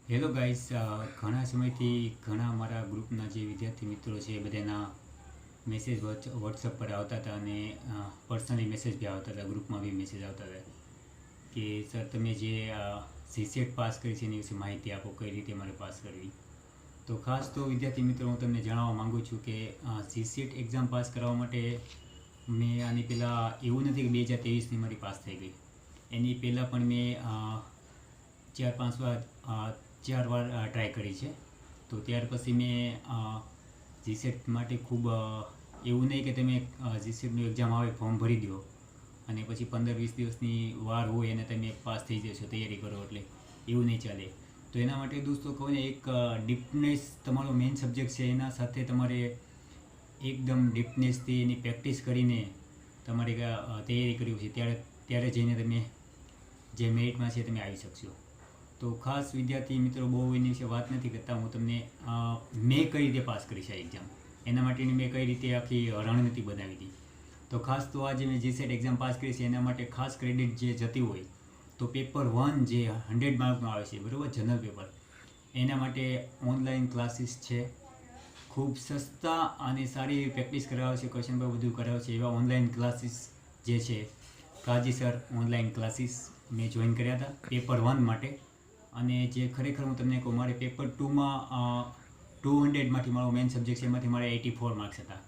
Hello guys, ઘણા સમયથી ઘણા અમારા ગ્રુપના જે વિદ્યાર્થી મિત્રો છે એ બધાના મેસેજ વોટ્સઅપ પર આવતા હતા અને પર્સનલી મેસેજ બી આવતા હતા, ગ્રુપમાં બી મેસેજ આવતા હતા કે સર તમે જે સીસેટ પાસ કરી છે એની વિશે માહિતી આપો, કઈ રીતે મારે પાસ કરવી. તો ખાસ તો વિદ્યાર્થી મિત્રો હું તમને જણાવવા માગું છું કે સીસેટ એક્ઝામ પાસ કરવા માટે મેં આની પહેલાં એવું નથી કે 2023ની મારી પાસ થઈ ગઈ. એની પહેલાં પણ મેં 4-5 વાર 4 વાર ટ્રાય કરી છે. તો ત્યાર પછી મેં જીસેટ માટે ખૂબ એવું નહીં કે તમે જીસેટનું એક્ઝામ આવે ફોર્મ ભરી દો અને પછી 15-20 દિવસની વાર હોય અને તમે પાસ થઈ જશો, તૈયારી કરો એટલે એવું નહીં ચાલે. તો એના માટે દોસ્તો કહું ને, એક ડીપનેસ તમારો મેઇન સબ્જેક્ટ છે, એના સાથે તમારે એકદમ ડીપનેસથી એની પ્રેક્ટિસ કરીને તમારે તૈયારી કરવી છે. ત્યારે જઈને તમે જે મેરિટમાં છે તમે આવી શકશો. તો ખાસ વિદ્યાર્થી મિત્રો બહુ એની વિશે વાત નથી કરતા, હું તમને મેં કઈ રીતે પાસ કરી છે એક્ઝામ, એના માટેની મેં કઈ રીતે આખી રણનીતિ બનાવી હતી. તો ખાસ તો આજે મેં જીસેટ એક્ઝામ પાસ કરી છે એના માટે ખાસ ક્રેડિટ જે જતી હોય તો પેપર 1 જે 100 માર્કનું આવે છે, બરાબર, જનરલ પેપર, એના માટે ઓનલાઈન ક્લાસીસ છે. ખૂબ સસ્તા અને સારી એવી પ્રેક્ટિસ કરાવે છે, ક્વેશ્ચન પેપર બધું કરાવે છે. એવા ઓનલાઈન ક્લાસીસ જે છે, કાજી સર ઓનલાઈન ક્લાસીસ મેં જોઈન કર્યા હતા પેપર 1 માટે. અને જે ખરેખર હું તમને કહું, મારે પેપર 2માં 200માંથી મારો મેઇન સબ્જેક્ટ છે, એમાંથી મારે 84 માર્ક્સ હતા,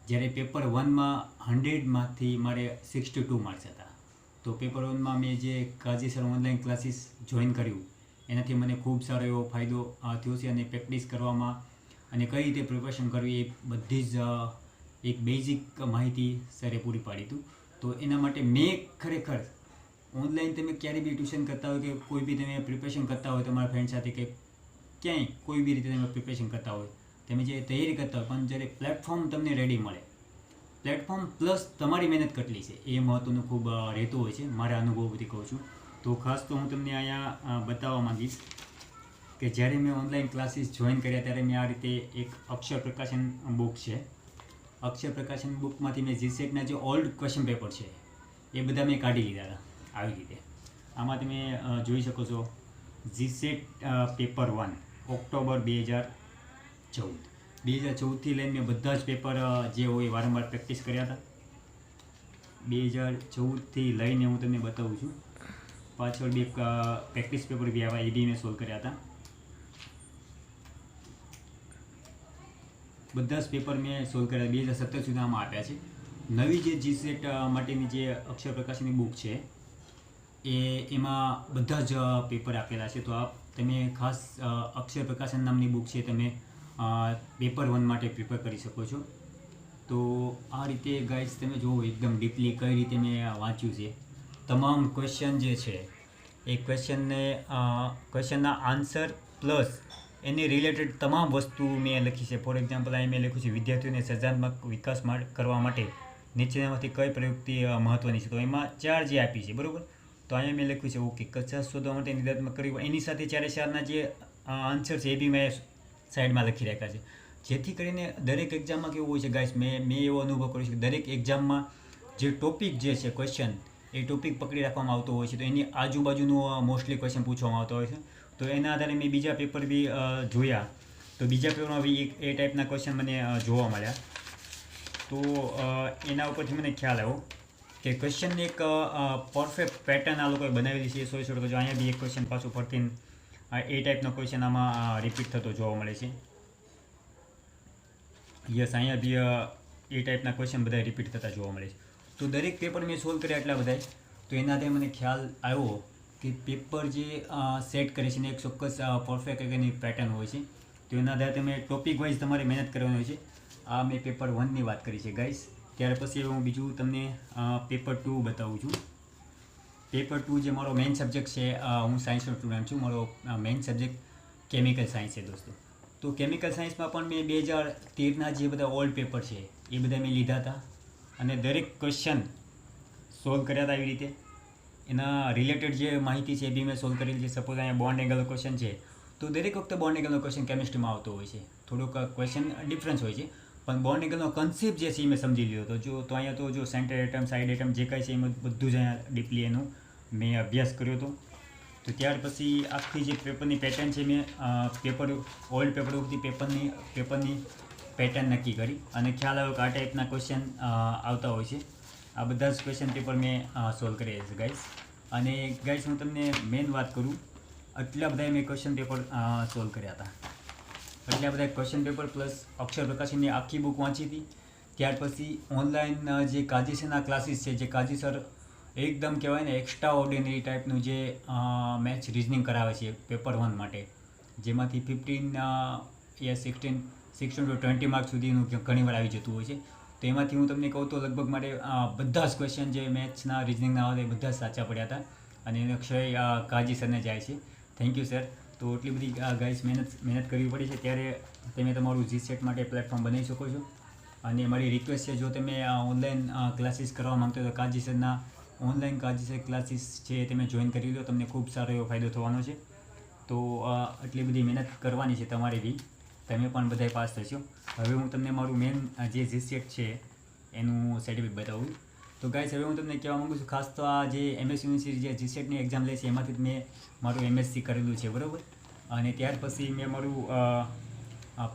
જ્યારે પેપર 1માં 100માંથી મારે 62 માર્ક્સ હતા. તો પેપર 1માં મેં જે કાજી સર ઓનલાઈન ક્લાસીસ જોઈન કર્યું એનાથી મને ખૂબ સારો એવો ફાયદો થયો છે. અને પ્રેક્ટિસ કરવામાં અને કઈ રીતે પ્રિપરેશન કરવી એ બધી જ એક બેઝિક માહિતી સરે પૂરી પાડી હતું. તો એના માટે મેં ખરેખર ઓનલાઈન તમે ક્યારે બી ટ્યુશન કરતા હોય કે કોઈ બી તમે પ્રિપરેશન કરતા હોય તમારા ફ્રેન્ડ સાથે કે ક્યાંય કોઈ બી રીતે તમે પ્રિપરેશન કરતા હોય, તમે જે તૈયારી કરતા હોય, પણ જ્યારે પ્લેટફોર્મ તમને રેડી મળે, પ્લેટફોર્મ પ્લસ તમારી મહેનત કેટલી છે એ મહત્ત્વનું ખૂબ રહેતું હોય છે, મારા અનુભવથી કહું છું. તો ખાસ તો હું તમને અહીંયા બતાવવા માંગીશ કે જ્યારે મેં ઓનલાઈન ક્લાસીસ જોઈન કર્યા ત્યારે મેં આ રીતે એક અક્ષર પ્રકાશન બુક છે, અક્ષર પ્રકાશન બુકમાંથી મેં જીસેટના જે ઓલ્ડ ક્વેશ્ચન પેપર છે એ બધા મેં કાઢી લીધા હતા. આવી રીતે આમાં તમે જોઈ શકો છો, જીસેટ પેપર 1 ઓક્ટોબર 2014થી લઈને મેં બધા જ પેપર જે હોય વારંવાર પ્રેક્ટિસ કર્યા હતા. 2014થી લઈને હું તમને બતાવું છું, પાછળ બે પ્રેક્ટિસ પેપર બી આવ્યા, એ બી મેં સોલ્વ કર્યા હતા. બધા જ પેપર મેં સોલ્વ કર્યા, 2017 સુધી આમાં આપ્યા છે. નવી જે જીસેટ માટેની જે અક્ષર પ્રકાશનની બુક છે એમાં બધા જ પેપર આપેલા છે. તો તમે ખાસ અક્ષર પ્રકાશન નામની બુક છે, તમે પેપર 1 માટે પ્રિપેર કરી શકો છો. તો આ રીતે ગાઈઝ તમે જુઓ એકદમ ડીપલી કઈ રીતે મેં વાંચ્યું છે. તમામ ક્વેશ્ચન જે છે એ ક્વેશ્ચનના આન્સર પ્લસ એની રિલેટેડ તમામ વસ્તુ મેં લખી છે. ફોર એક્ઝામ્પલ અહીં મેં લખ્યું છે, વિદ્યાર્થીઓને સર્જનાત્મક વિકાસ કરવા માટે નીચેનામાંથી કઈ પ્રયુક્તિ મહત્ત્વની છે. તો એમાં 4 જે આપી છે, બરાબર. તો અહીંયા મેં લખ્યું છે ઓકે, કચાશ શોધવા માટે નિર્ધાત્મક કરવી, એની સાથે 4-4ના જે આન્સર છે એ બી મેં સાઈડમાં લખી રાખ્યા છે. જેથી કરીને દરેક એક્ઝામમાં કેવું હોય છે ગાઈસ, મેં એવો અનુભવ કર્યો છે કે દરેક એક્ઝામમાં જે ટોપિક જે છે ક્વેશ્ચન, એ ટોપિક પકડી રાખવામાં આવતો હોય છે. તો એની આજુબાજુનું મોસ્ટલી ક્વેશ્ચન પૂછવામાં આવતો હોય છે. તો એના આધારે મેં બીજા પેપર બી જોયા, તો બીજા પેપરમાં બી એ ટાઈપના ક્વેશ્ચન મને જોવા મળ્યા. તો એના ઉપરથી મને ખ્યાલ આવ્યો કે ક્વેશ્ચનની એક પરફેક્ટ પેટર્ન આ લોકોએ બનાવેલી છે. 100% જો અહીંયા બી એક ક્વેશ્ચન પાછું ફરતી એ ટાઈપનો ક્વેશ્ચન આમાં રિપીટ થતો જોવા મળે છે. યસ, અહીંયા બી એ ટાઈપના ક્વેશ્ચન બધા રિપીટ થતા જોવા મળે છે. તો દરેક પેપર મેં સોલ્વ કર્યા એટલા બધા. તો એના આધારે મને ખ્યાલ આવ્યો કે પેપર જે સેટ કરે છે ને એક ચોક્કસ પરફેક્ટ એની પેટર્ન હોય છે. તો એના આધારે તમે ટોપિક વાઇઝ તમારે મહેનત કરવાની હોય છે. આ મેં પેપર 1ની વાત કરી છે ગાઈસ. ત્યાર પછી હું બીજું તમને પેપર 2 બતાવું છું. પેપર 2 જે મારો મેઇન સબ્જેક્ટ છે, હું સાયન્સનો સ્ટુડન્ટ છું, મારો મેઇન સબ્જેક્ટ કેમિકલ સાયન્સ છે દોસ્તો. તો કેમિકલ સાયન્સમાં પણ મેં 2013ના જે બધા ઓલ્ડ પેપર છે એ બધા મેં લીધા હતા અને દરેક ક્વેશ્ચન સોલ્વ કર્યા હતા. એવી રીતે એના રિલેટેડ જે માહિતી છે એ બી મેં સોલ્વ કરેલી છે. સપોઝ અહીંયા બોન્ડ એંગલનો ક્વેશ્ચન છે, તો દરેક વખતે બોન્ડ એંગલનો ક્વેશ્ચન કેમિસ્ટ્રીમાં આવતો હોય છે. થોડુંક ક્વેશ્ચન ડિફરન્સ હોય છે, પણ બોન્ડ એંગલનો કન્સેપ્ટ જે છે એ મેં સમજી લીધો હતો. તો અહીંયા તો જો સેન્ટર એટમ, સાઇડ એટમ જે કાંઈ છે એમાં બધું જ અહીંયા ડીપલી એનું મેં અભ્યાસ કર્યો હતો. તો ત્યાર પછી આખી જે પેપરની પેટર્ન છે મેં ઓલ્ડ પેપર ઉપરથી પેપરની પેટર્ન નક્કી કરી અને ખ્યાલ આવ્યો કે આ ટાઈપના ક્વેશ્ચન આવતા હોય છે. આ બધા જ ક્વેશ્ચન પેપર મેં સોલ્વ કર્યા છે ગાઈસ. અને ગાઈસ હું તમને મેઇન વાત કરું, આટલા બધા મેં ક્વેશ્ચન પેપર સોલ્વ કર્યા હતા. એટલા બધા ક્વેશ્ચન પેપર પ્લસ અક્ષર પ્રકાશનની આખી બુક વાંચી હતી. ત્યાર પછી ઓનલાઈન જે કાજી સરના ક્લાસીસ છે, જે કાજી સર એકદમ કહેવાય ને એક્સ્ટ્રા ઓર્ડિનરી ટાઈપનું જે મેથ્સ રિઝનિંગ કરાવે છે પેપર 1 માટે, જેમાંથી 15 યા 16 to 20 માર્ક્સ સુધીનું ઘણીવાર આવી જતું હોય છે. તો એમાંથી હું તમને કહું તો લગભગ મારે બધા જ ક્વેશ્ચન જે મેથ્સના રિઝનિંગના આવે બધા જ સાચા પડ્યા હતા. અને એનો શ્રેય કાજી સરને જાય છે. Thank you sir. તો એટલી બધી ગાઈસ મહેનત કરવી પડી છે, ત્યારે તમે તમારું જીસેટ માટે પ્લેટફોર્મ બનાવી શકો છો. અને મારી રિક્વેસ્ટ છે, જો તમે ઓનલાઈન ક્લાસીસ કરવા માંગતો હોય તો કાજી સરના ઓનલાઈન કાજી સર ક્લાસીસ છે તમે જોઈન કરી લો, તમને ખૂબ સારો એવો ફાયદો થવાનો છે. તો આટલી બધી મહેનત કરવાની છે તમારી બી, તમે પણ બધાય પાસ થશો. હવે હું તમને મારું મેઇન જે જીસેટ છે એનું સર્ટિફિકેટ બતાવું. તો ગાઈસ હવે હું તમને કહેવા માગું છું, ખાસ તો આ જે MS યુનિવર્સિટી જે જીસેટની એક્ઝામ લે છે એમાંથી મેં મારું MSc કરેલું છે, બરાબર. અને ત્યાર પછી મેં મારું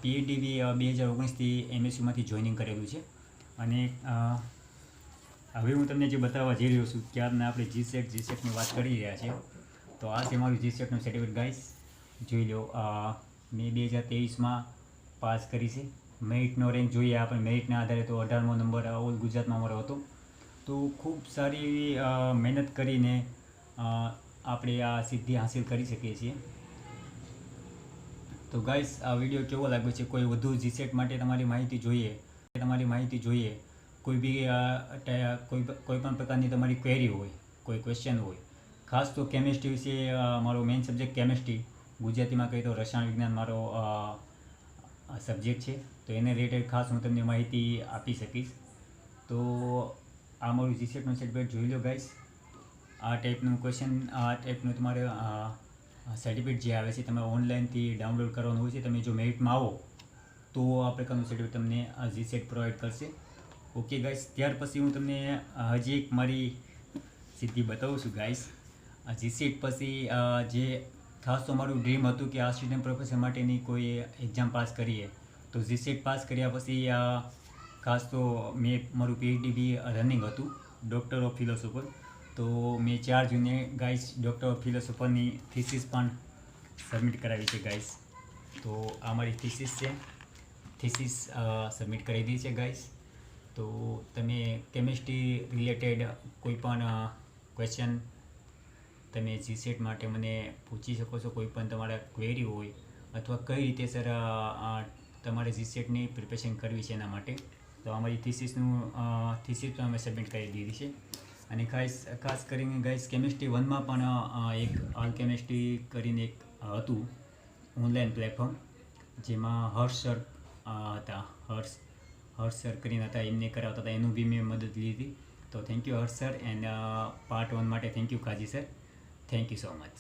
PhD 2019થી MSUમાંથી જોઈનિંગ કરેલું છે. અને હવે હું તમને જે બતાવવા જઈ રહ્યો છું, ક્યારના આપણે જીસેટની વાત કરી રહ્યા છીએ. તો આ છે મારું જીસેટનું સર્ટિફિકેટ ગાઈસ, જોઈ લો. મેં 2023માં પાસ કરી છે. મેરિટનો રેન્ક જોઈએ આપણે, મેરિટના આધારે તો 18મો નંબર ઓલ ગુજરાતમાં મારો હતો. તો ખૂબ સારી એવી મહેનત કરીને આપણે આ સિદ્ધિ હાંસિલ કરી શકીએ છીએ. તો ગાઈસ આ વિડીયો કેવો લાગ્યો છે? કોઈ વધુ જીસેટ માટે તમારી માહિતી જોઈએ, કોઈ બી કોઈ પણ પ્રકારની તમારી ક્વેરી હોય, કોઈ ક્વેશ્ચન હોય, ખાસ તો કેમિસ્ટ્રી વિશે, મારો મેઇન સબ્જેક્ટ કેમિસ્ટ્રી, ગુજરાતીમાં કહીએ તો રસાયણ વિજ્ઞાન મારો સબ્જેક્ટ છે. તો એને રિલેટેડ ખાસ હું તમને માહિતી આપી શકીશ. તો આ મારું જીસેટનું સર્ટિફિકેટ જોઈ લો ગાઈસ. આ ટાઈપનું તમારે સર્ટિફિકેટ જે આવે છે તમે ઓનલાઈનથી ડાઉનલોડ કરવાનું હોય છે. તમે જો મેરિટમાં આવો તો આ પ્રકારનું સર્ટિફિકેટ તમને જીસેટ પ્રોવાઈડ કરશે. ઓકે ગાઈસ, ત્યાર પછી હું તમને હજી એક મારી સિદ્ધિ બતાવું છું ગાઈસ. જીસેટ પછી જે ખાસ તો મારું ડ્રીમ હતું કે આસિસ્ટન્ટ પ્રોફેસર માટેની કોઈ એક્ઝામ પાસ કરીએ. તો જીસેટ પાસ કર્યા પછી ખાસ તો મેં મારું PhD બી રનિંગ હતું, ડૉક્ટર ઓફ ફિલોસોફર. તો મેં 4 જૂને ગાઈસ ડૉક્ટર ઓફ ફિલોસોફરની થીસીસ પણ સબમિટ કરાવી છે ગાઈસ. તો આ મારી થીસીસ સબમિટ કરી દીધી છે ગાઈસ. તો તમે કેમિસ્ટ્રી રિલેટેડ કોઈ પણ ક્વેશ્ચન તમે જીસેટ માટે મને પૂછી શકો છો. કોઈ પણ તમારા ક્વેરી હોય અથવા કઈ રીતે સર તમારે જીસેટની પ્રિપેરેશન કરવી છે એના માટે, તો અમારી થીસીસ પણ અમે સબમિટ કરી દીધી છે. અને ખાસ કરીને ગાઈસ કેમિસ્ટ્રી 1માં પણ એક આલ્કેમિસ્ટ્રી કરીને એક હતું ઓનલાઈન પ્લેટફોર્મ, જેમાં હર્ષ સર હતા, હર્ષ સર કરીને હતા, એમને કરાવતા હતા, એનું બી મેં મદદ લીધી. તો thank you Harsh sir. And part 1 માટે thank you Kaji sir. Thank you so much.